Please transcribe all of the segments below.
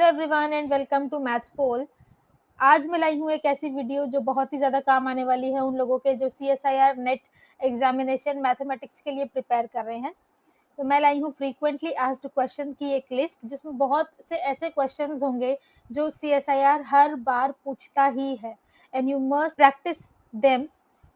Hello everyone and welcome to maths poll. आज मैं लाई हूँ एक ऐसी वीडियो जो बहुत ही ज़्यादा काम आने वाली है उन लोगों के जो CSIR नेट एग्जामिनेशन मैथमेटिक्स के लिए प्रिपेयर कर रहे हैं। तो मैं लाई हूँ फ्रीक्वेंटली आस्क्ड क्वेश्चन की एक लिस्ट जिसमें बहुत से ऐसे क्वेश्चंस होंगे जो CSIR हर बार पूछता ही है and you must practice them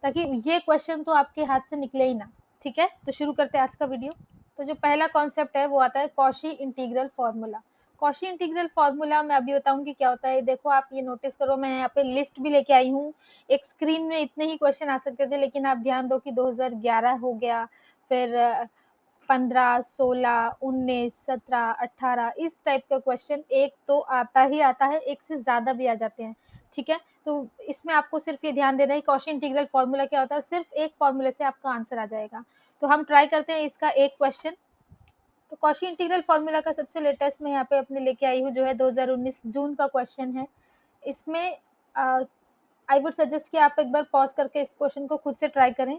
ताकि ये क्वेश्चन तो आपके हाथ से निकले ही ना। ठीक है, तो शुरू करते हैं आज का वीडियो। तो जो पहला कॉन्सेप्ट है वो आता है Cauchy integral formula. Cauchy integral formula मैं अभी बताऊंगी क्या होता है। देखो आप ये नोटिस करो, मैं यहाँ पे लिस्ट भी लेके आई हूँ। एक स्क्रीन में इतने ही क्वेश्चन आ सकते थे, लेकिन आप ध्यान दो कि 2011 हो गया, फिर 15, 16, 19, 17, 18 इस टाइप का क्वेश्चन एक तो आता ही आता है, एक से ज़्यादा भी आ जाते हैं। ठीक है, तो इसमें आपको सिर्फ ये ध्यान देना है कॉशी इंटीग्रल फार्मूला क्या होता है, सिर्फ एक फार्मूले से आपका आंसर आ जाएगा। तो हम ट्राई करते हैं इसका एक क्वेश्चन। तो कॉशी इंटीग्रल फार्मूला का सबसे लेटेस्ट मैं यहाँ पे अपने लेके आई हूँ, जो है 2019 जून का क्वेश्चन है। इसमें आई वुड सजेस्ट कि आप एक बार पॉज करके इस क्वेश्चन को खुद से ट्राई करें,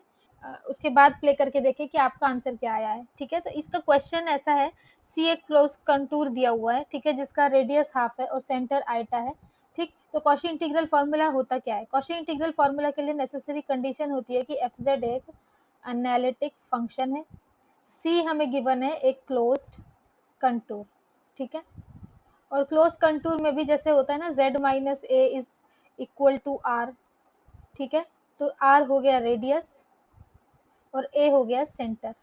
उसके बाद प्ले करके देखें कि आपका आंसर क्या आया है। ठीक है, तो इसका क्वेश्चन ऐसा है, सी एक क्लोज कंटूर दिया हुआ है, ठीक है, जिसका रेडियस हाफ है और सेंटर आइटा है। ठीक, तो कॉशी इंटीग्रल फार्मूला होता क्या है। कॉशी इंटीग्रल फार्मूला के लिए नेसेसरी कंडीशन होती है कि एफ जेड एक एनालिटिक फंक्शन है, सी हमें गिवन है एक क्लोज्ड कंटूर। ठीक है, और क्लोज कंटूर में भी जैसे होता है ना, z minus A is equal to r. ठीक है, तो आर हो गया रेडियस और ए हो गया सेंटर।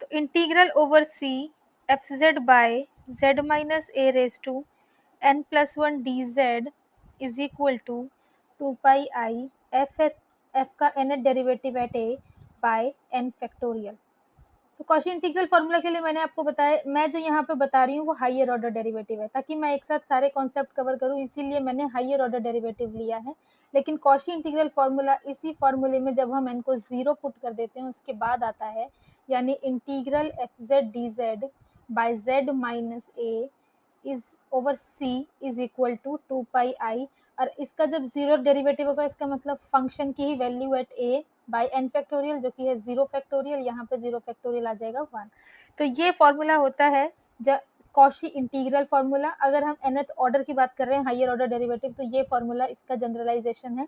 तो integral over C F Z by Z minus A raise to n plus one D Z is equal to 2 pi F F का nth derivative at A by n factorial. तो Cauchy integral formula के लिए मैंने आपको बताया, मैं जो यहाँ पे बता रही हूँ वो हायर ऑर्डर डेरिवेटिव है, ताकि मैं एक साथ सारे कॉन्सेप्ट कवर करूँ, इसीलिए मैंने हायर ऑर्डर डेरिवेटिव लिया है। लेकिन कॉशी इंटीग्रल फार्मूला इसी फार्मूले में जब हम n को 0 पुट कर देते हैं उसके बाद आता है, यानी integral F Z D Z by Z minus A is over C is equal to 2 pi. और इसका जब जीरो डेरिवेटिव होगा इसका मतलब फंक्शन की ही value at a by n factorial, जो कि है 0 फैक्टोरियल, यहाँ पे 0 फैक्टोरियल आ जाएगा 1। तो ये फॉर्मूला होता है कॉशी इंटीग्रल फार्मूला। अगर हम nth ऑर्डर की बात कर रहे हैं, हायर ऑर्डर डेरिवेटिव, तो ये फॉर्मूला इसका जनरलाइजेशन है।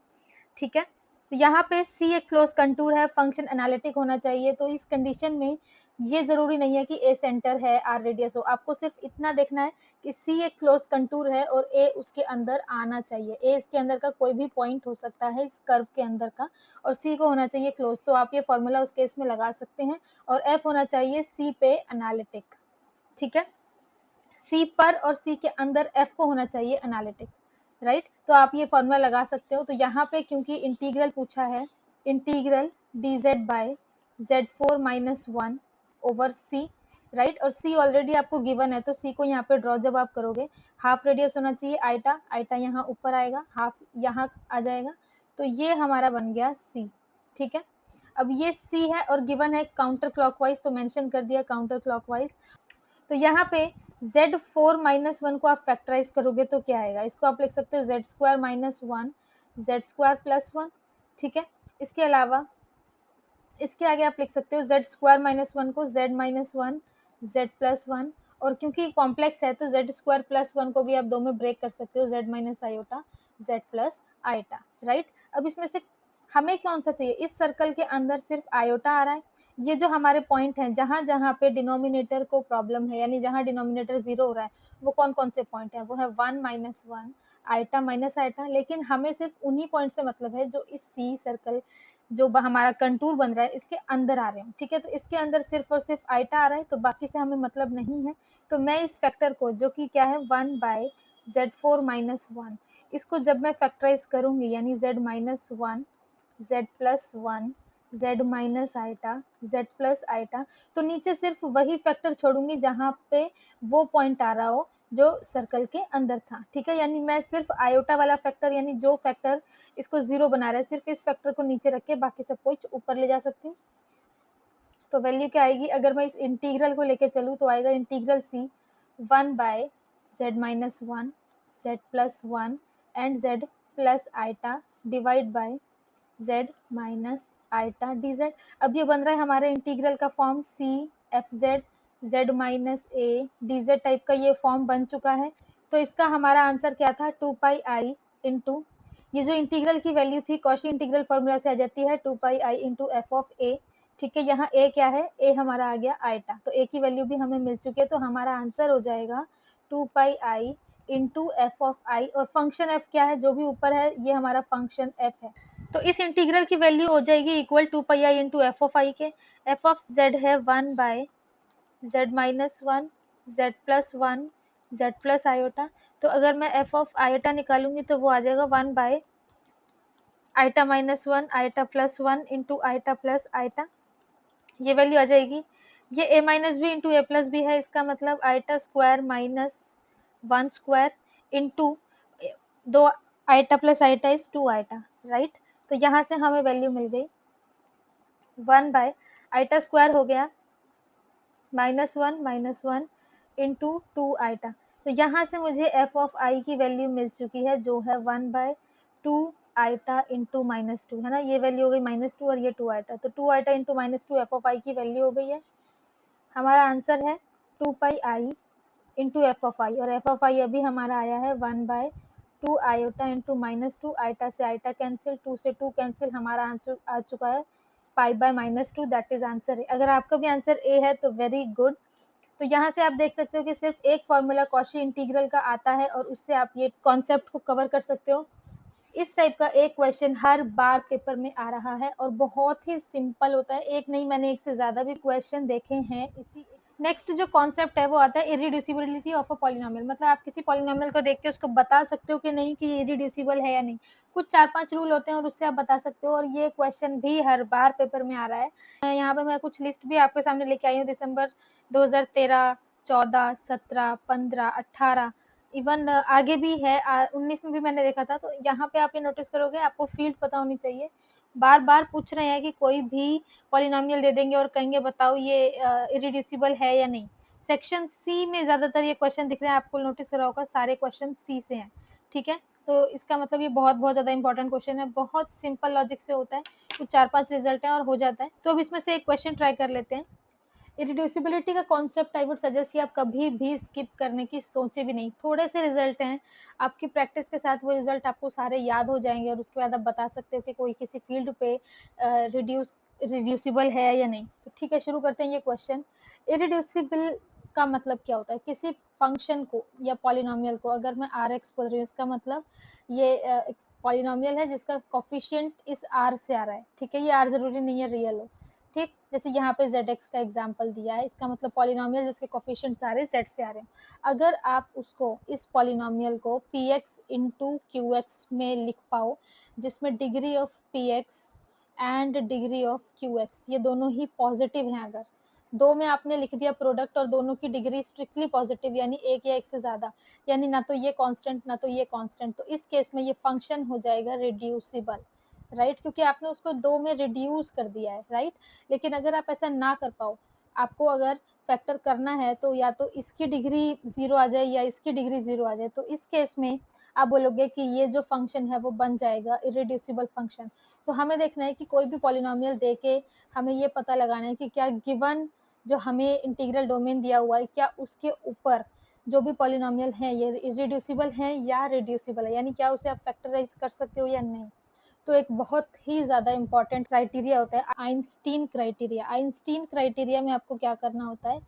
ठीक है, तो यहाँ पे सी एक क्लोज कंटूर है, फंक्शन एनालिटिक होना चाहिए। तो इस कंडीशन में ये जरूरी नहीं है कि ए सेंटर है आर रेडियस हो, आपको सिर्फ इतना देखना है कि सी एक क्लोज कंटूर है और ए उसके अंदर आना चाहिए। ए इसके अंदर का कोई भी पॉइंट हो सकता है इस कर्व के अंदर का, और सी को होना चाहिए क्लोज। तो आप ये फॉर्मूला उस केस में लगा सकते हैं, और एफ होना चाहिए सी पे एनालिटिक। ठीक है, सी पर और सी के अंदर एफ को होना चाहिए एनालिटिक, राइट। तो आप ये फॉर्मूला लगा सकते हो। तो यहाँ पे क्योंकि इंटीग्रल पूछा है, integral d z by Z four minus one over c, right, और सी ऑलरेडी आपको गिवन है, तो सी को यहाँ पे ड्रॉ जब आप करोगे, हाफ रेडियस होना चाहिए आइटा, आइटा यहाँ ऊपर आएगा, हाफ यहाँ आ जाएगा, तो ये हमारा बन गया सी। ठीक है, अब ये सी है और गिवन है काउंटर क्लॉकवाइज, तो मेंशन कर दिया काउंटर क्लॉकवाइज। तो यहाँ पे z फोर माइनस वन को आप फैक्टराइज करोगे तो क्या आएगा, इसको आप लिख सकते हो z square minus one Z square plus one. ठीक है, इसके अलावा इसके आगे आप लिख सकते हो z स्क्वायर माइनस वन को z minus one Z plus one, और क्योंकि कॉम्प्लेक्स है तो z स्क्वायर प्लस वन को भी आप दो में ब्रेक कर सकते हो, z minus iota z plus iota, right. अब इसमें से हमें कौन सा चाहिए, इस सर्कल के अंदर सिर्फ आयोटा आ रहा है। ये जो हमारे पॉइंट हैं जहां जहां पे डिनोमिनेटर को प्रॉब्लम है, यानी जहां डिनोमिनेटर 0 हो रहा है, वो कौन कौन से पॉइंट है, वो है 1 minus one iota minus iota. लेकिन हमें सिर्फ उन्हीं पॉइंट से मतलब है जो इस सी सर्कल जो हमारा कंटूर बन रहा है इसके अंदर आ रहे हैं। ठीक है, तो इसके अंदर सिर्फ और सिर्फ आइटा आ रहा है, तो बाकी से हमें मतलब नहीं है। तो मैं इस फैक्टर को, जो कि क्या है 1 by Z four minus one, इसको जब मैं फैक्टराइज करूंगी, यानी Z minus one Z plus one Z minus iota Z plus iota, तो नीचे सिर्फ वही फैक्टर छोड़ूंगी जहां पे वो पॉइंट आ रहा हो जो सर्कल के अंदर था। ठीक है, यानी मैं सिर्फ आयोटा वाला फैक्टर, यानी जो फैक्टर इसको 0 बना रहा है, सिर्फ इस फैक्टर को नीचे रख के बाकी सब कुछ ऊपर ले जा सकती हूँ। तो वैल्यू क्या आएगी, अगर मैं इस इंटीग्रल को लेके चलूँ तो आएगा integral C 1 by Z minus one Z plus one and Z plus iota divide by z minus iota D Z. अब ये बन रहा है हमारे इंटीग्रल का form, C F Z Z minus A D Z type का ये form बन चुका है। तो इसका हमारा आंसर क्या था 2 पाई आई इंटू, ये जो इंटीग्रल की वैल्यू थी कॉशी इंटीग्रल फॉर्मूला से आ जाती है 2 pi i into f of ए। ठीक है, यहाँ ए क्या है, ए हमारा आ गया आइटा, तो ए की वैल्यू भी हमें मिल चुकी है, तो हमारा आंसर हो जाएगा 2 pi i into f of i, और फंक्शन एफ क्या है, जो भी ऊपर है ये हमारा फंक्शन एफ है। तो इस इंटीग्रल की वैल्यू हो जाएगी equal 2 pi i into f of i के। एफ ऑफ जेड है 1 by Z minus one, Z plus one, Z plus iota. तो अगर मैं एफ ऑफ आयोटा निकालूंगी तो वो आ जाएगा 1 by iota minus one, iota plus one into iota plus iota, ये वैल्यू आ जाएगी। ये a minus b into a plus b है, इसका मतलब iota square minus one square into दो iota plus iota is two iota, right. तो यहाँ से हमें वैल्यू मिल गई 1 बाय आइटा स्क्वायर हो गया minus one into two iota. तो यहाँ से मुझे एफ ऑफ आई की वैल्यू मिल चुकी है जो है 1 by two iota into minus two, है ना, ये वैल्यू हो गई माइनस टू और ये टू आइटा, तो two iota into minus two f of i की वैल्यू हो गई है। हमारा आंसर है 2 pi i into f of i, और एफ ऑफ आई अभी हमारा आया है 1 by two iota into minus two, iota से आइटा कैंसिल, टू से टू कैंसिल, हमारा आंसर आ चुका है pi by minus two, that is answer a. अगर आपका भी आंसर ए है तो वेरी गुड। तो यहाँ से आप देख सकते हो कि सिर्फ एक फॉर्मूला कॉशी इंटीग्रल का आता है और उससे आप ये कॉन्सेप्ट को कवर कर सकते हो। इस टाइप का एक क्वेश्चन हर बार पेपर में आ रहा है और बहुत ही सिंपल होता है, एक नहीं मैंने एक से ज़्यादा भी क्वेश्चन देखे हैं इसी। नेक्स्ट जो कॉन्सेप्ट है वो आता है इरिड्यूसिबिलिटी ऑफ अ पॉलिनोमियल, मतलब आप किसी पॉलिनोमियल को देख के उसको बता सकते हो कि नहीं कि ये इरिड्यूसिबल है या नहीं। कुछ 4-5 रूल होते हैं और उससे आप बता सकते हो, और ये क्वेश्चन भी हर बार पेपर में आ रहा है। यहाँ पे मैं कुछ लिस्ट भी आपके सामने लेके आई हूँ, दिसंबर 2013, 14, 17, 15, 18, इवन आगे भी है 19 में भी मैंने देखा था। तो यहाँ पे आप ये नोटिस करोगे, आपको फील्ड पता होनी चाहिए। बार बार पूछ रहे हैं कि कोई भी पॉलिनोमियल दे देंगे और कहेंगे बताओ ये इरिड्यूसिबल है या नहीं। सेक्शन सी में ज़्यादातर ये क्वेश्चन दिख रहे हैं, आपको नोटिस करा होगा सारे क्वेश्चन सी से हैं, ठीक है। तो इसका मतलब ये बहुत बहुत ज़्यादा इंपॉर्टेंट क्वेश्चन है, बहुत सिंपल लॉजिक से होता है, कुछ 4-5 रिजल्ट हैं और हो जाता है। तो अब इसमें से एक क्वेश्चन ट्राई कर लेते हैं। इरिड्यूसिबिलिटी का कॉन्सेप्ट आई वुड सजेस्ट कि आप कभी भी स्किप करने की सोचे भी नहीं। थोड़े से रिजल्ट हैं, आपकी प्रैक्टिस के साथ वो रिजल्ट आपको सारे याद हो जाएंगे और उसके बाद आप बता सकते हो कि कोई किसी फील्ड पे रिड्यूसिबल है या नहीं। तो ठीक है, शुरू करते हैं ये क्वेश्चन। इरिड्यूसिबल का मतलब क्या होता है? किसी फंक्शन को या पॉलिनोमियल को अगर मैं आर एक्स बोल रही हूँ, इसका मतलब ये पॉलिनोमियल है जिसका कोफिशिएंट इस आर से आ रहा है, ठीक है। ये आर जरूरी नहीं है रियल हो, ठीक। जैसे यहाँ पे zx का एग्जांपल दिया है, इसका मतलब पॉलिनोमियल जिसके कोफिशिएंट सारे z से आ रहे हैं। अगर आप उसको इस पॉलिनोमियल को px इंटू क्यू एक्स में लिख पाओ, जिसमें degree of px and degree of Q x ये दोनों ही पॉजिटिव हैं, अगर दो में आपने लिख दिया प्रोडक्ट और दोनों की डिग्री स्ट्रिक्टली पॉजिटिव, यानी एक या एक से ज्यादा, यानी ना तो ये कांस्टेंट ना तो ये कांस्टेंट, तो इस केस में ये फंक्शन हो जाएगा रिड्यूसिबल, राइट, क्योंकि आपने उसको दो में रिड्यूस कर दिया है, राइट। लेकिन अगर आप ऐसा ना कर पाओ, आपको अगर फैक्टर करना है तो या तो इसकी डिग्री जीरो आ जाए या इसकी डिग्री जीरो आ जाए, तो इस केस में आप बोलोगे कि ये जो फंक्शन है वो बन जाएगा इरिड्यूसिबल फंक्शन। तो हमें देखना है कि कोई भी पॉलिनोमियल दे के हमें ये पता लगाना है कि क्या गिवन जो हमें इंटीग्रल डोमेन दिया हुआ है, क्या उसके ऊपर जो भी पॉलिनोमियल है ये इरिड्यूसिबल है या रिड्यूसिबल है, यानी क्या उसे आप फैक्टराइज कर सकते हो या नहीं। तो एक बहुत ही ज़्यादा इम्पॉर्टेंट क्राइटेरिया होता है आइंस्टीन क्राइटेरिया। आइंस्टीन क्राइटेरिया में आपको क्या करना होता है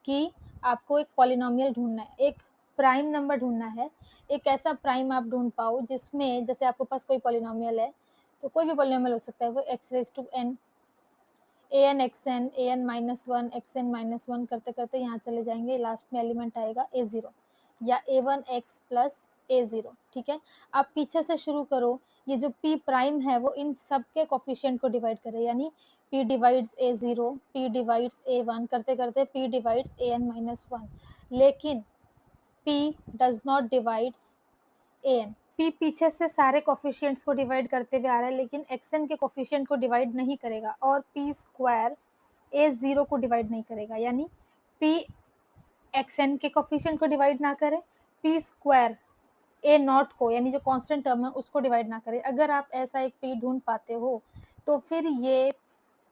कि आपको एक पॉलिनोमियल ढूंढना है, एक प्राइम नंबर ढूंढना है, एक ऐसा प्राइम आप ढूंढ पाओ जिसमें जैसे आपके पास कोई पॉलिनोमियल है, तो कोई भी पॉलिनोमियल हो सकता है, वो X raise to N, A N X N, A N minus one, X N minus one करते करते यहाँ चले जाएंगे, लास्ट में एलिमेंट आएगा ए जीरो या ए वन एक्स प्लस ए जीरो, ठीक है। आप पीछे से शुरू करो, ये जो p प्राइम है वो इन सब के कोफिशिएंट को डिवाइड करे, यानी p divides A zero, p divides A one करते करते p divides A N minus one, लेकिन p does not divides A N. p पीछे से सारे कोफिशिएंट्स को डिवाइड करते हुए आ रहा है, लेकिन xn के कोफिशिएंट को डिवाइड नहीं करेगा, और p स्क्वायर ए जीरो को डिवाइड नहीं करेगा, यानी p xn के कोफिशिएंट को डिवाइड ना करे, p स्क्वायर ए नॉट को, यानी जो कांस्टेंट टर्म है उसको डिवाइड ना करे। अगर आप ऐसा एक p ढूंढ पाते हो तो फिर ये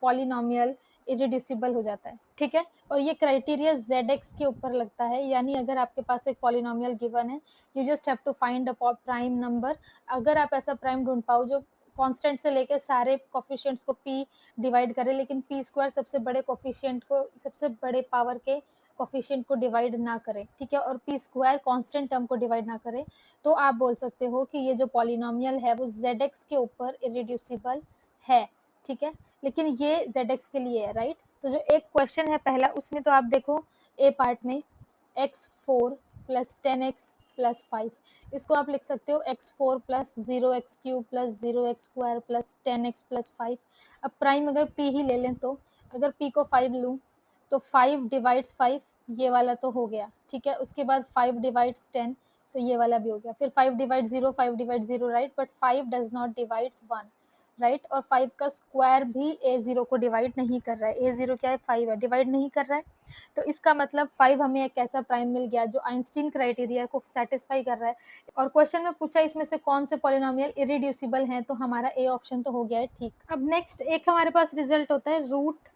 पॉलिनोमियल इरिड्यूसिबल हो जाता है, ठीक है। और ये क्राइटेरिया ZX के ऊपर लगता है, यानी अगर आपके पास एक पॉलिनोमियल गिवन है, you just have to find a prime number. अगर आप ऐसा प्राइम ढूंढ पाओ जो कांस्टेंट से लेकर सारे कोफिशिएंट्स को p डिवाइड करे, लेकिन p स्क्वायर सबसे बड़े कोफिशिएंट को, सबसे बड़े पावर के कोफिशिएंट को डिवाइड ना करे, ठीक है, और p स्क्वायर कांस्टेंट टर्म को डिवाइड ना करे, तो आप बोल सकते हो कि ये जो पॉलिनोमियल है वो ZX के ऊपर इरिड्यूसिबल है, ठीक है। लेकिन ये ZX के लिए है, राइट। तो जो एक क्वेश्चन है पहला, उसमें तो आप देखो ए पार्ट में x4 प्लस 10x प्लस 5, इसको आप लिख सकते हो x4 plus 0x³ plus 0x² plus 10x plus 5। अब प्राइम अगर p ही ले लें, तो अगर p को 5 लूँ तो 5 डिवाइड्स 5, ये वाला तो हो गया, ठीक है। उसके बाद 5 डिवाइड्स 10, तो ये वाला भी हो गया। फिर 5 divide 0, 5 divide 0, right, but 5 does not divides 1, right. और 5 का स्क्वायर भी a0 को डिवाइड नहीं कर रहा है, a0 क्या है, 5 है, डिवाइड नहीं कर रहा है। तो इसका मतलब 5 हमें एक ऐसा प्राइम मिल गया जो आइंस्टीन क्राइटेरिया को सेटिस्फाई कर रहा है। और क्वेश्चन में पूछा इसमें से कौन से पॉलिनोमियल इरिड्यूसिबल हैं, तो हमारा ए ऑप्शन तो हो गया है, ठीक। अब नेक्स्ट एक हमारे पास रिजल्ट होता है रूट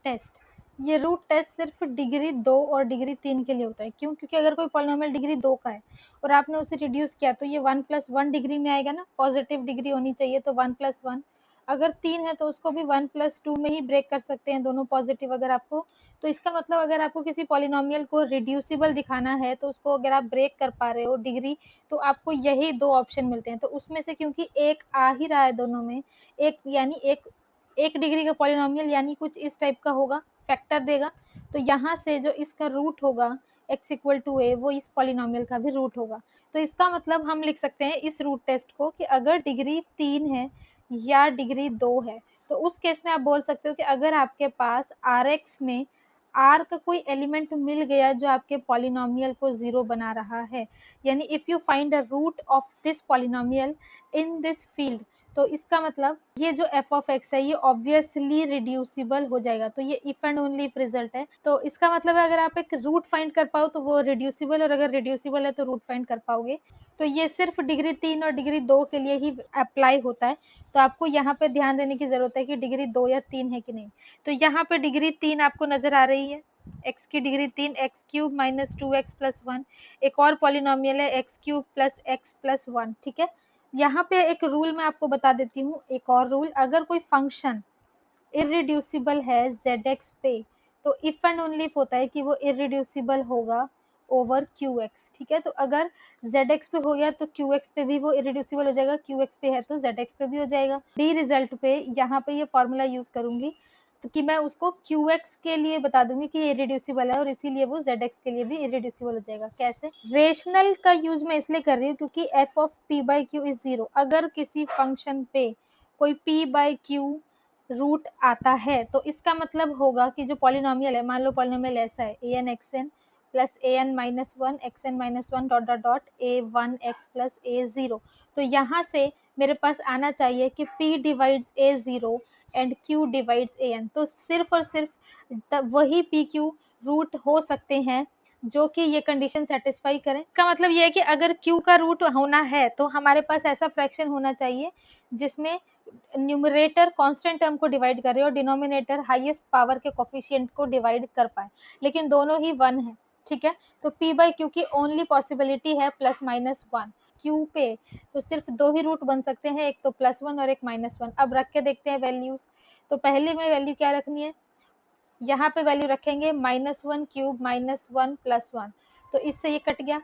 टेस्ट। ये रूट टेस्ट सिर्फ डिग्री 2 और डिग्री 3 के लिए होता है। क्यों? क्योंकि अगर कोई पॉलिनोमियल डिग्री 2 का है और आपने उसे रिड्यूस किया, तो ये 1 + 1 डिग्री में आएगा ना, पॉजिटिव डिग्री होनी चाहिए, तो 1 + 1। अगर 3 है तो उसको भी 1 + 2 में ही ब्रेक कर सकते हैं, दोनों पॉजिटिव अगर आपको। तो इसका मतलब अगर आपको किसी पॉलिनोमियल को रिड्यूसिबल दिखाना है, तो उसको अगर आप ब्रेक कर पा रहे हो डिग्री, तो आपको यही 2 ऑप्शन मिलते हैं। तो उसमें से क्योंकि एक आ ही रहा है दोनों में, एक यानी एक डिग्री का पॉलिनोमियल यानी कुछ इस टाइप का होगा, फैक्टर देगा, तो यहाँ से जो इसका रूट होगा x = a, वो इस पॉलिनोमियल का भी रूट होगा। तो इसका मतलब हम लिख सकते हैं इस रूट टेस्ट को कि अगर डिग्री 3 है या डिग्री 2 है, तो उस केस में आप बोल सकते हो कि अगर आपके पास Rx में r का कोई एलिमेंट मिल गया जो आपके पॉलिनोमियल को 0 बना रहा है, यानी if you find a root of this polynomial in this field, तो इसका मतलब ये जो f ऑफ x है ये ऑब्वियसली रिड्यूसिबल हो जाएगा। तो ये if and only if result है। तो इसका मतलब है अगर आप एक रूट फाइंड कर पाओ तो वो रिड्यूसिबल, और अगर रिड्यूसिबल है तो रूट फाइंड कर पाओगे। तो ये सिर्फ डिग्री 3 और डिग्री 2 के लिए ही अप्लाई होता है। तो आपको यहाँ पे ध्यान देने की जरूरत है कि डिग्री 2 या 3 है कि नहीं। तो यहाँ पे डिग्री 3 आपको नजर आ रही है, x की डिग्री 3, x³ - 2x + 1। एक और पॉलिनोमियल है x³ + x + 1, ठीक है। यहाँ पे एक रूल मैं आपको बता देती हूँ, एक और रूल, अगर कोई फंक्शन इरिड्यूसिबल है ZX पे, तो इफ एंड ओनली इफ होता है कि वो इरिड्यूसिबल होगा ओवर QX, ठीक है। तो अगर ZX पे हो गया तो QX पे भी वो इरिड्यूसिबल हो जाएगा, QX पे है तो ZX पे भी हो जाएगा। डी रिजल्ट पे यहाँ पे ये फॉर्मूला यूज करूंगी, तो कि मैं उसको QX के लिए बता दूंगी कि ये इरिड्यूसिबल है, और इसीलिए वो ZX के लिए भी इरिड्यूसिबल हो जाएगा। कैसे? रेशनल का यूज मैं इसलिए कर रही हूँ क्योंकि f ऑफ p/q इज 0। अगर किसी फंक्शन पे कोई p/q रूट आता है, तो इसका मतलब होगा कि जो पॉलिनोमियल है, मान लो पॉलिनोमियल ऐसा है an(xn) plus an-1 xn-1 dot dot dot a1x plus a0, तो यहाँ से मेरे पास आना चाहिए कि p divides a0 and q divides an। तो सिर्फ और सिर्फ वही pq रूट हो सकते हैं जो कि ये कंडीशन सेटिस्फाई करें। इसका मतलब ये है कि अगर q का रूट होना है तो हमारे पास ऐसा फ्रैक्शन होना चाहिए जिसमें न्यूमरेटर कांस्टेंट टर्म को डिवाइड करे और डिनोमिनेटर हाईएस्ट पावर के कोफिशिएंट को डिवाइड कर पाए, लेकिन दोनों ही 1 है, ठीक है। तो p/q की ओनली पॉसिबिलिटी है +-1 q पे, तो सिर्फ 2 ही रूट बन सकते हैं, एक तो +1 और एक -1। अब रख के देखते हैं वैल्यूज। तो पहले में वैल्यू क्या रखनी है, यहाँ पे वैल्यू रखेंगे -1³ -1 +1, तो इससे ये कट गया,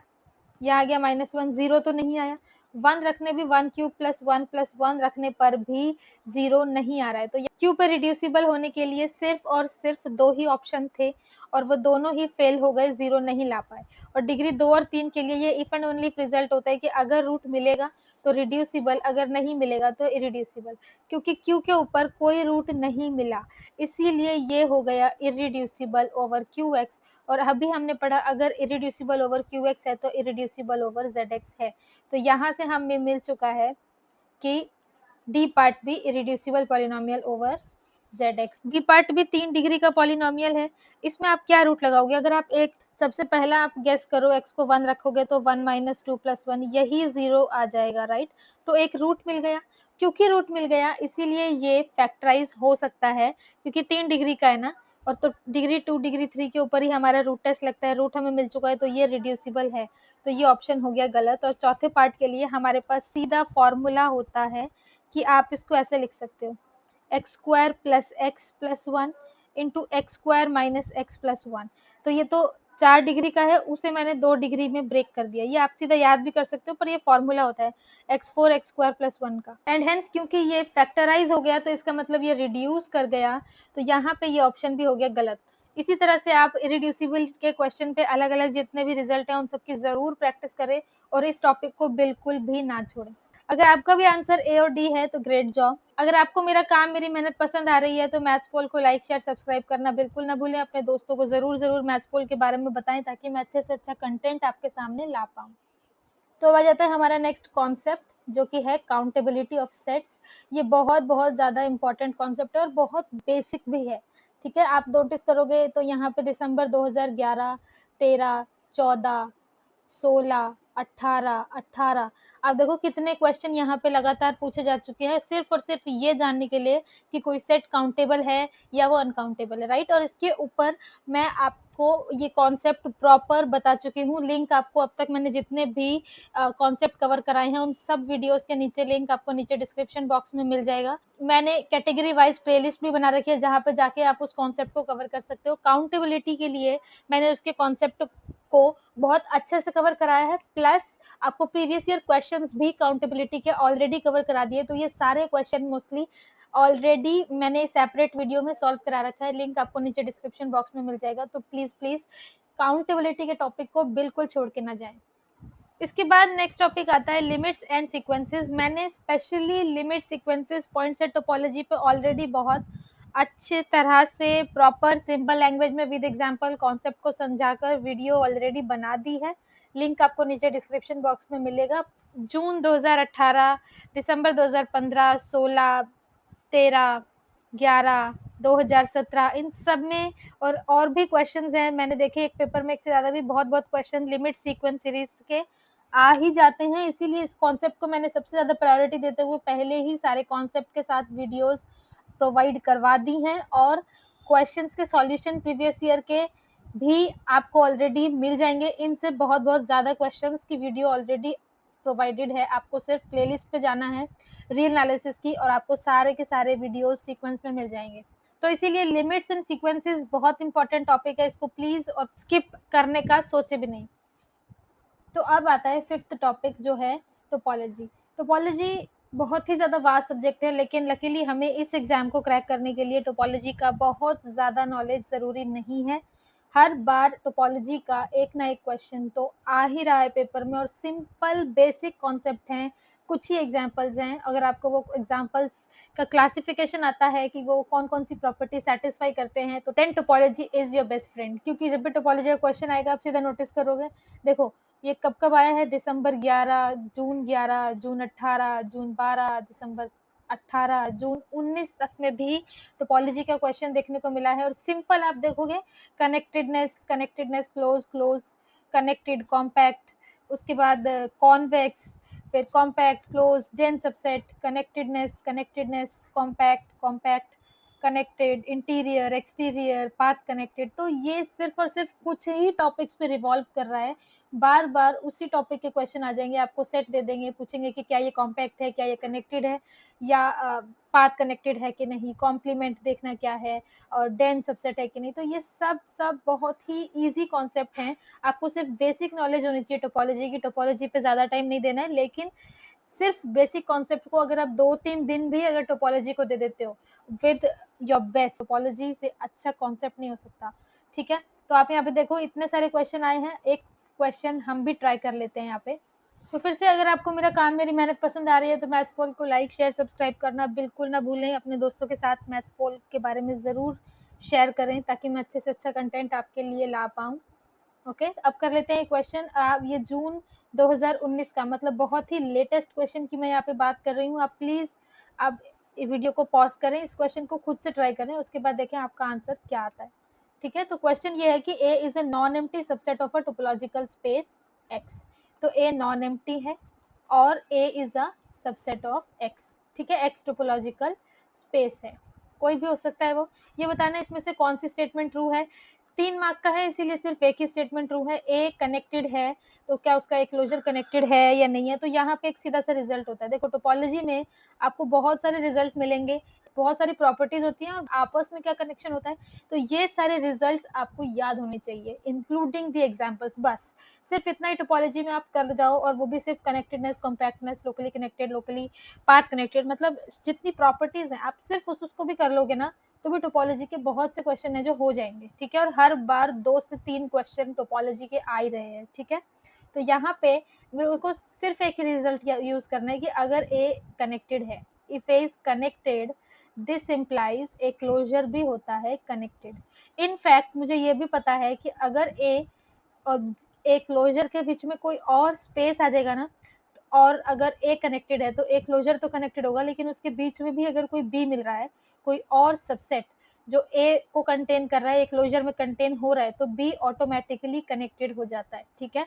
यहाँ आ गया -1, 0 तो नहीं आया। 1 रखने भी 1³ + 1 + 1 रखने पर भी 0 नहीं आ रहा है। तो q पे रिड्यूसिबल होने के लिए सिर्फ और सिर्फ 2 ही ऑप्शन थे, और वो दोनों ही फेल हो गए, 0 नहीं ला पाए। और डिग्री 2 और 3 के लिए ये इफ एंड ओनली रिजल्ट होता है कि अगर रूट मिलेगा तो रिड्यूसिबल, अगर नहीं मिलेगा तो इरिड्यूसिबल। क्योंकि q के ऊपर कोई रूट नहीं मिला, इसीलिए ये हो गया इरिड्यूसिबल ओवर QX। और अभी हमने पढ़ा अगर इरिड्यूसिबल ओवर QX है तो इरिड्यूसिबल ओवर ZX है। तो यहाँ से हमें मिल चुका है कि डी पार्ट भी irreducible polynomial over ZX। B part भी 3 डिग्री का पॉलिनोमियल है। इसमें आप क्या रूट लगाओगे? अगर आप एक सबसे पहला आप गेस करो, x को 1 रखोगे तो 1 - 2 + 1 यही 0 आ जाएगा, राइट। तो एक रूट मिल गया। क्योंकि रूट मिल गया इसीलिए ये फैक्टराइज हो सकता है, क्योंकि 3 डिग्री का है ना, और तो डिग्री 2 डिग्री 3 के ऊपर ही हमारा रूट टेस्ट लगता है, रूट हमें मिल चुका है तो ये रिड्यूसिबल है, तो ये ऑप्शन हो गया गलत। और चौथे पार्ट के लिए हमारे पास सीधा फॉर्मूला होता है कि आप इसको ऐसे लिख सकते हो, x square plus x plus one into x square minus x plus one. तो ये तो 4 डिग्री का है, उसे मैंने 2 डिग्री में ब्रेक कर दिया, ये आप सीधा याद भी कर सकते हो, पर ये फॉर्मूला होता है x4 x square plus one का। एंड हेंस क्योंकि ये फैक्टराइज हो गया तो इसका मतलब ये रिड्यूस कर गया, तो यहाँ पे ये ऑप्शन भी हो गया गलत। इसी तरह से आप इरिड्यूसिबल के क्वेश्चन पे अलग अलग जितने भी रिजल्ट हैं उन सबकी जरूर प्रैक्टिस करें और इस टॉपिक को बिल्कुल भी ना छोड़ें। अगर आपका भी आंसर ए और डी है तो ग्रेट जॉब। अगर आपको मेरा काम, मेरी मेहनत पसंद आ रही है तो मैथ्स पोल को लाइक शेयर सब्सक्राइब करना बिल्कुल ना भूलें। अपने दोस्तों को जरूर मैथ्स पोल के बारे में बताएं ताकि मैं अच्छे से अच्छा कंटेंट आपके सामने ला पाऊँ। तो अब आ जाता है हमारा नेक्स्ट कॉन्सेप्ट जो कि है काउंटेबिलिटी ऑफ सेट्स। ये बहुत बहुत ज़्यादा इंपॉर्टेंट कॉन्सेप्ट है और बहुत बेसिक भी है। ठीक है, आप नोटिस करोगे तो यहाँ पे दिसंबर 2011, 13, 14, 16, 18, 18, आप देखो कितने क्वेश्चन यहाँ पे लगातार पूछे जा चुके हैं सिर्फ और सिर्फ ये जानने के लिए कि कोई सेट काउंटेबल है या वो अनकाउंटेबल है, राइट। और इसके ऊपर मैं आपको ये कॉन्सेप्ट प्रॉपर बता चुकी हूँ। लिंक आपको अब तक मैंने जितने भी कॉन्सेप्ट कवर कराए हैं उन सब वीडियोस के नीचे लिंक आपको नीचे डिस्क्रिप्शन बॉक्स में मिल जाएगा। मैंने कैटेगरी वाइज प्लेलिस्ट भी बना रखी है जहाँ पे जाके आप उस कॉन्सेप्ट को कवर कर सकते हो। काउंटेबिलिटी के लिए मैंने उसके कॉन्सेप्ट को बहुत अच्छे से कवर कराया है, प्लस आपको प्रीवियस ईयर क्वेश्चंस भी काउंटेबिलिटी के ऑलरेडी कवर करा दिए, तो ये सारे क्वेश्चन मोस्टली ऑलरेडी मैंने सेपरेट वीडियो में सॉल्व करा रखा है। लिंक आपको नीचे डिस्क्रिप्शन बॉक्स में मिल जाएगा, तो प्लीज काउंटेबिलिटी के टॉपिक को बिल्कुल छोड़ के ना जाएं। इसके बाद नेक्स्ट टॉपिक आता है लिमिट्स एंड सीक्वेंसेस। मैंने specially limit sequences point set topology पे ऑलरेडी बहुत अच्छे तरह से प्रॉपर सिंपल लैंग्वेज में विद एग्जांपल कॉन्सेप्ट को समझाकर वीडियो ऑलरेडी बना दी है। लिंक आपको नीचे डिस्क्रिप्शन बॉक्स में मिलेगा। जून 2018, दिसंबर 2015, 16, 13, 11, 2017 इन सब में और भी क्वेश्चंस हैं मैंने देखे एक पेपर में एक से ज़्यादा भी बहुत क्वेश्चन लिमिट सीक्वेंस सीरीज के आ ही जाते हैं। इसीलिए इस कॉन्सेप्ट को मैंने सबसे ज़्यादा प्रायोरिटी देते हुए पहले ही सारे कॉन्सेप्ट के साथ वीडियोस प्रोवाइड करवा दी हैं और क्वेश्चंस के सॉल्यूशन प्रीवियस ईयर के भी आपको ऑलरेडी मिल जाएंगे। इनसे बहुत ज़्यादा क्वेश्चंस की वीडियो ऑलरेडी प्रोवाइडेड है, आपको सिर्फ प्लेलिस्ट पे जाना है रियल एनालिसिस की और आपको सारे के सारे वीडियोस सीक्वेंस में मिल जाएंगे। तो इसीलिए लिमिट्स एंड सीक्वेंसेस बहुत इंपॉर्टेंट टॉपिक है, इसको प्लीज और स्किप करने का सोचे भी नहीं। तो अब आता है फिफ्थ टॉपिक जो है टोपोलॉजी। टोपोलॉजी बहुत ही ज़्यादा वास्ट सब्जेक्ट है, लेकिन लकीली हमें इस एग्जाम को क्रैक करने के लिए टोपोलॉजी का बहुत ज़्यादा नॉलेज ज़रूरी नहीं है। हर बार टोपोलॉजी का एक ना एक क्वेश्चन तो आ ही रहा है पेपर में और सिंपल बेसिक कॉन्सेप्ट हैं, कुछ ही एग्जाम्पल्स हैं। अगर आपको वो एग्जाम्पल्स का क्लासिफिकेशन आता है कि वो कौन कौन सी प्रॉपर्टी सेटिस्फाई करते हैं तो then topology is your best friend. क्योंकि जब भी टोपोलॉजी का क्वेश्चन आएगा आप सीधा नोटिस करोगे, देखो ये कब आया है, दिसंबर 11, जून 11, जून 18, जून 12, दिसंबर 18, जून 19 तक में भी टोपोलॉजी का क्वेश्चन देखने को मिला है। और सिंपल आप देखोगे कनेक्टेडनेस क्लोज कनेक्टेड कॉम्पैक्ट, उसके बाद कॉन्वेक्स, फिर compact close dense subset, connectedness compact connected interior exterior path connected. तो ये सिर्फ और सिर्फ कुछ ही टॉपिक्स पे रिवॉल्व कर रहा है। बार बार उसी टॉपिक के क्वेश्चन आ जाएंगे, आपको सेट दे देंगे, पूछेंगे कि क्या ये कॉम्पैक्ट है, क्या ये कनेक्टेड है या पाथ कनेक्टेड है कि नहीं, कॉम्प्लीमेंट देखना क्या है और डेंस सबसेट है कि नहीं। तो ये सब बहुत ही इजी कॉन्सेप्ट हैं, आपको सिर्फ बेसिक नॉलेज होनी चाहिए टोपोलॉजी की। टोपोलॉजी पे ज़्यादा टाइम नहीं देना है, लेकिन सिर्फ बेसिक कॉन्सेप्ट को अगर आप 2-3 दिन भी अगर टोपोलॉजी को दे देते हो विद योर बेस्ट, टोपोलॉजी से अच्छा कॉन्सेप्ट नहीं हो सकता। ठीक है, तो आप यहाँ पे देखो इतने सारे क्वेश्चन आए हैं, एक क्वेश्चन हम भी ट्राई कर लेते हैं यहाँ पे। तो फिर से अगर आपको मेरा काम, मेरी मेहनत पसंद आ रही है तो मैथ्स पोल को लाइक शेयर सब्सक्राइब करना बिल्कुल ना भूलें। अपने दोस्तों के साथ मैथ्स पोल के बारे में ज़रूर शेयर करें ताकि मैं अच्छे से अच्छा कंटेंट आपके लिए ला पाऊँ। ओके, अब कर लेते हैं क्वेश्चन। ये जून 2019 का मतलब बहुत ही लेटेस्ट क्वेश्चन की मैं यहाँ पे बात कर रही हूँ। आप प्लीज़ आप वीडियो को पॉज करें, इस क्वेश्चन को खुद से ट्राई करें, उसके बाद देखें आपका आंसर क्या आता है। ठीक है, तो क्वेश्चन ये है कि a is a non empty subset of a topological space x. तो ए नॉन एम्प्टी है और a is a subset of x. ठीक है, एक्स टोपोलॉजिकल स्पेस है, कोई भी हो सकता है वो। ये बताना इसमें से कौन सी स्टेटमेंट ट्रू है। 3 मार्क का है, इसीलिए सिर्फ एक ही स्टेटमेंट ट्रू है। ए कनेक्टेड है तो क्या उसका एक क्लोजर कनेक्टेड है या नहीं है, तो यहाँ पे एक सीधा सा रिजल्ट होता है। देखो टोपोलॉजी में आपको बहुत सारे रिजल्ट मिलेंगे, बहुत सारी प्रॉपर्टीज होती हैं और आपस में क्या कनेक्शन होता है, तो ये सारे रिजल्ट्स आपको याद होने चाहिए इंक्लूडिंग द एग्जांपल्स। बस सिर्फ इतना ही टोपोलॉजी में आप कर जाओ, और वो भी सिर्फ connectedness, compactness, locally connected, locally path connected, मतलब जितनी प्रॉपर्टीज हैं आप सिर्फ उसको भी कर लोगे ना, तो भी टोपोलॉजी के बहुत से क्वेश्चन है जो हो जाएंगे। ठीक है, और हर बार 2 से 3 क्वेश्चन टोपोलॉजी के आ ही रहे हैं। ठीक है, तो यहाँ पे मेरे को सिर्फ एक रिजल्ट यूज करना है कि अगर ए कनेक्टेड है, if A is connected, this implies A closure भी होता है कनेक्टेड। इनफैक्ट मुझे ये भी पता है कि अगर ए और ए क्लोजर के बीच में कोई और स्पेस आ जाएगा ना, और अगर ए कनेक्टेड है तो ए क्लोजर तो कनेक्टेड होगा, लेकिन उसके बीच में भी अगर कोई बी मिल रहा है, कोई और सबसेट जो ए को कंटेन कर रहा है, ए क्लोजर में कंटेन हो रहा है, तो बी ऑटोमेटिकली कनेक्टेड हो जाता है। ठीक है,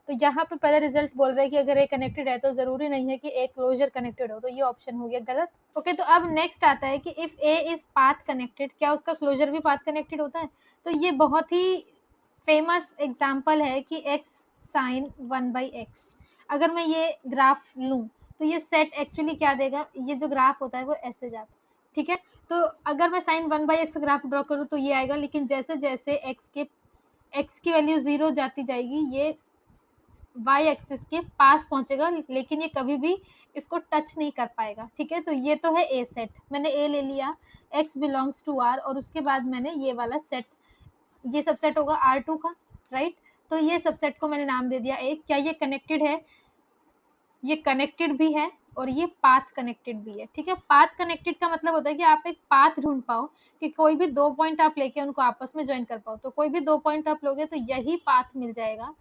तो यहाँ पे पहला रिजल्ट बोल रहा है कि अगर ए कनेक्टेड है तो जरूरी नहीं है कि ए क्लोजर कनेक्टेड हो, तो ये ऑप्शन हो गया गलत। ओके, तो अब नेक्स्ट आता है कि if A is path connected, क्या उसका क्लोजर भी पाथ कनेक्टेड होता है। तो ये बहुत ही फेमस एग्जाम्पल है कि x साइन 1/x, अगर मैं ये ग्राफ लूं तो ये सेट एक्चुअली क्या देगा, ये जो ग्राफ होता है वो ऐसे जाता है। ठीक है, तो अगर मैं साइन 1/x ग्राफ ड्रॉ करूँ तो ये आएगा, लेकिन जैसे जैसे x की वैल्यू 0 जाती जाएगी, ये y एक्सिस के पास पहुंचेगा, लेकिन ये कभी भी इसको टच नहीं कर पाएगा। ठीक है, तो ये तो है ए सेट, मैंने ए ले लिया, x बिलोंग्स टू r, और उसके बाद मैंने ये वाला सेट, ये सबसेट होगा R2 का, राइट। तो ये सबसेट को मैंने नाम दे दिया एक। क्या ये कनेक्टेड है, ये कनेक्टेड भी है और ये पाथ कनेक्टेड भी है। ठीक है, पाथ कनेक्टेड का मतलब होता है कि आप एक पाथ ढूंढ पाओ, कि कोई भी 2 पॉइंट आप लेके उनको आपस में ज्वाइन कर पाओ। तो कोई भी 2 पॉइंट आप लोगे तो यही पाथ मिल जाएगा।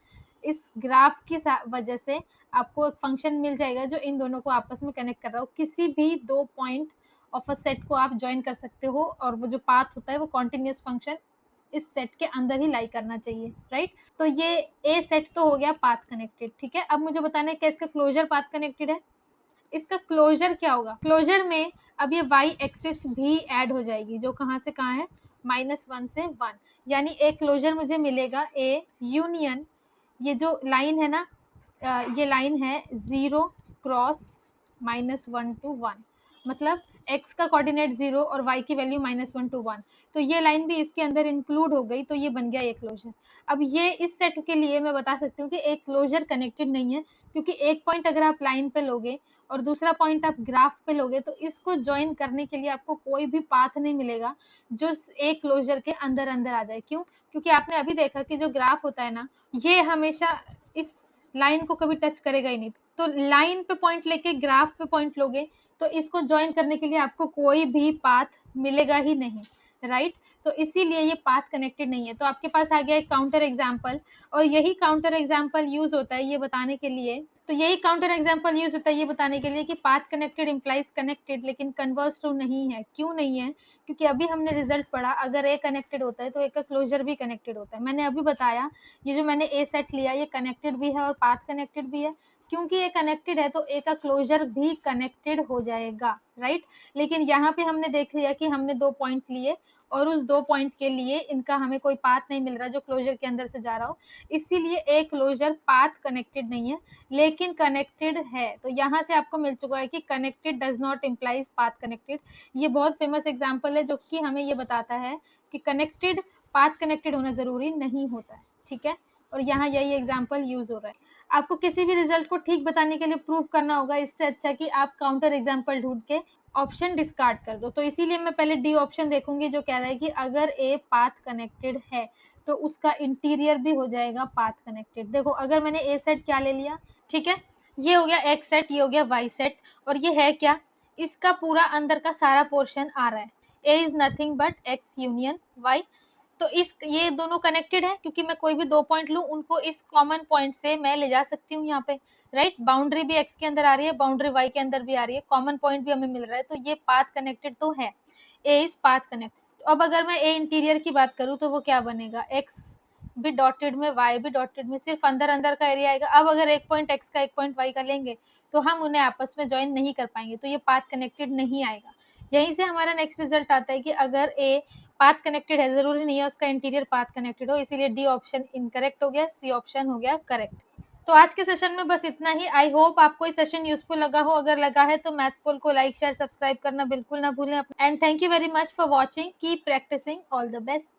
इस ग्राफ की वजह से आपको एक फंक्शन मिल जाएगा जो इन दोनों को आपस में कनेक्ट कर रहा हो। किसी भी 2 पॉइंट ऑफ अ सेट को आप ज्वाइन कर सकते हो, और वो जो पाथ होता है वो कॉन्टिन्यूस फंक्शन इस सेट के अंदर ही लाई करना चाहिए, राइट। तो ये ए सेट तो हो गया पाथ कनेक्टेड। ठीक है, अब मुझे बताना है कि इसका क्लोजर पाथ कनेक्टेड है। इसका क्लोजर क्या होगा, क्लोजर में अब ये y एक्सिस भी ऐड हो जाएगी, जो कहाँ से कहाँ है, -1 से 1, यानी एक क्लोजर मुझे मिलेगा ए यूनियन, ये जो लाइन है ना, ये लाइन है 0 क्रॉस -1 to 1, मतलब x का कोऑर्डिनेट 0 और y की वैल्यू -1 to 1, तो ये लाइन भी इसके अंदर इंक्लूड हो गई, तो ये बन गया एक क्लोजर। अब ये इस सेट के लिए मैं बता सकती हूँ कि एक क्लोजर कनेक्टेड नहीं है, क्योंकि एक पॉइंट अगर आप लाइन पे लोगे और दूसरा पॉइंट आप ग्राफ पे लोगे, तो इसको ज्वाइन करने के लिए आपको कोई भी पाथ नहीं मिलेगा जो एक क्लोजर के अंदर अंदर आ जाए। क्यों, क्योंकि आपने अभी देखा कि जो ग्राफ होता है ना, ये हमेशा इस लाइन को कभी टच करेगा ही नहीं। तो लाइन पे पॉइंट लेके ग्राफ पे पॉइंट लोगे तो इसको ज्वाइन करने के लिए आपको कोई भी पाथ मिलेगा ही नहीं, राइट। तो इसीलिए ये पाथ कनेक्टेड नहीं है। तो आपके पास आ गया एक काउंटर एग्जाम्पल, और यही काउंटर एग्जाम्पल यूज होता है ये बताने के लिए, तो यही काउंटर एग्जाम्पल यूज होता है ये बताने के लिए कि पाथ कनेक्टेड इम्प्लाइज कनेक्टेड, लेकिन कन्वर्स ट्रू नहीं है। क्यों नहीं है, क्योंकि अभी हमने रिजल्ट पढ़ा, अगर ए कनेक्टेड होता है तो ए का क्लोजर भी कनेक्टेड होता है। मैंने अभी बताया ये जो मैंने ए सेट लिया ये कनेक्टेड भी है और पाथ कनेक्टेड भी है, क्योंकि ये कनेक्टेड है तो ए का क्लोजर भी कनेक्टेड हो जाएगा, राइट। लेकिन यहाँ पे हमने देख लिया कि हमने 2 पॉइंट लिए और उस 2 पॉइंट के लिए इनका हमें कोई पाथ नहीं मिल रहा जो क्लोजर के अंदर से जा रहा हो, इसीलिए ए क्लोजर पाथ कनेक्टेड नहीं है लेकिन कनेक्टेड है। तो यहाँ से आपको मिल चुका है कि connected does not implies path connected. ये बहुत फेमस एग्जाम्पल है जो कि हमें ये बताता है कि कनेक्टेड पाथ कनेक्टेड होना जरूरी नहीं होता है। ठीक है, और यहाँ यही एग्जाम्पल यूज हो रहा है। आपको किसी भी रिजल्ट को ठीक बताने के लिए प्रूव करना होगा, इससे अच्छा कि आप काउंटर एग्जाम्पल ढूंढ के ऑप्शन डिस्कार्ड कर दो। तो इसीलिए मैं पहले डी ऑप्शन देखूंगी जो कह रहा है कि अगर ए पाथ कनेक्टेड है तो उसका इंटीरियर भी हो जाएगा पाथ कनेक्टेड। देखो अगर मैंने ए सेट क्या ले लिया, ठीक है, ये हो गया एक्स सेट, ये हो गया वाई सेट, और ये है क्या, इसका पूरा अंदर का सारा पोर्शन आ रहा है, a is nothing but x union y. तो इस ये दोनों कनेक्टेड है क्योंकि मैं कोई भी 2 पॉइंट लूं उनको इस कॉमन पॉइंट से मैं ले जा सकती हूँ यहाँ पे, राइट। बाउंड्री भी एक्स के अंदर आ रही है, बाउंड्री वाई के अंदर भी आ रही है, कॉमन पॉइंट भी हमें मिल रहा है, तो ये पाथ कनेक्टेड तो है, ए इज पाथ कनेक्ट। तो अब अगर मैं ए इंटीरियर की बात करूँ तो वो क्या बनेगा, एक्स भी डॉटेड में वाई भी डॉटेड में, सिर्फ अंदर अंदर का एरिया आएगा। अब अगर एक पॉइंट एक्स का एक पॉइंट वाई का लेंगे तो हम उन्हें आपस में जॉइन नहीं कर पाएंगे, तो ये पाथ कनेक्टेड नहीं आएगा। यहीं से हमारा नेक्स्ट रिजल्ट आता है कि अगर ए पाथ कनेक्टेड है, जरूरी नहीं है उसका इंटीरियर पाथ कनेक्टेड हो, इसीलिए डी ऑप्शन इनकरेक्ट हो गया, सी ऑप्शन हो गया करेक्ट। तो आज के सेशन में बस इतना ही। आई होप आपको ये सेशन यूजफुल लगा हो। अगर लगा है तो मैथफुल को लाइक शेयर सब्सक्राइब करना बिल्कुल ना भूलें। And thank you very much for watching. Keep practising. All the best.